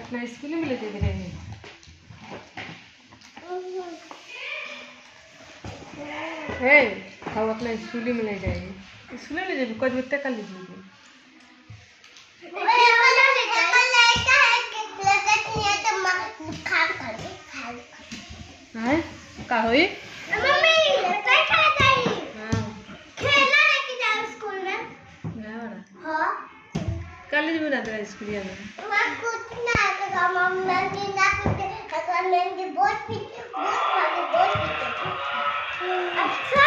अपना स्कूल में ले दे रहे हैं। हे हम अपना स्कूल में ले जाएंगे। स्कूल में ले जाएंगे कुछ बत्ते कर लीजिए। हाँ का होई मम्मी काय खा जाई हां खेलना लेके जाओ स्कूल में ना हां कॉलेज में ना तेरा स्कूल में मैं कुछ ना का मम्मी ने ना कुछ अगर मैं बहुत अच्छा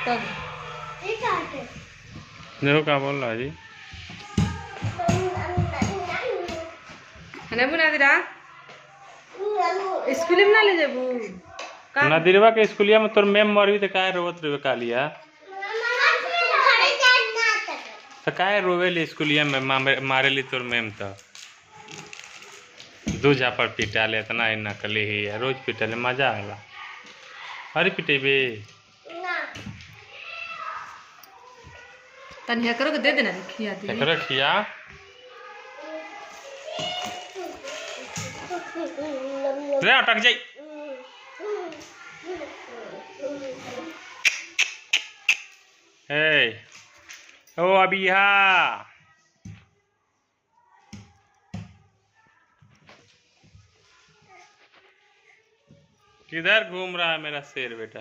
तब ठीक है देखो क्या बोल रहा है जी है बुना दिरा स्कूल में ना ले जाबू नदीरवा के स्कूलिया में तोर मैम मरवी तो काहे रोवत रहे कालिया तो काहे रोवेली स्कूलिया में मारेली तोर मैम तो दू झापड़ पिटाले इतना ही नकली ही है रोज पिटाले मजा आला अरे पिटेबे तनिया करो के दे देना खिया दे एकरा खिया रे अटक जाई हे ओ अबिहा किधर घूम रहा है मेरा शेर बेटा।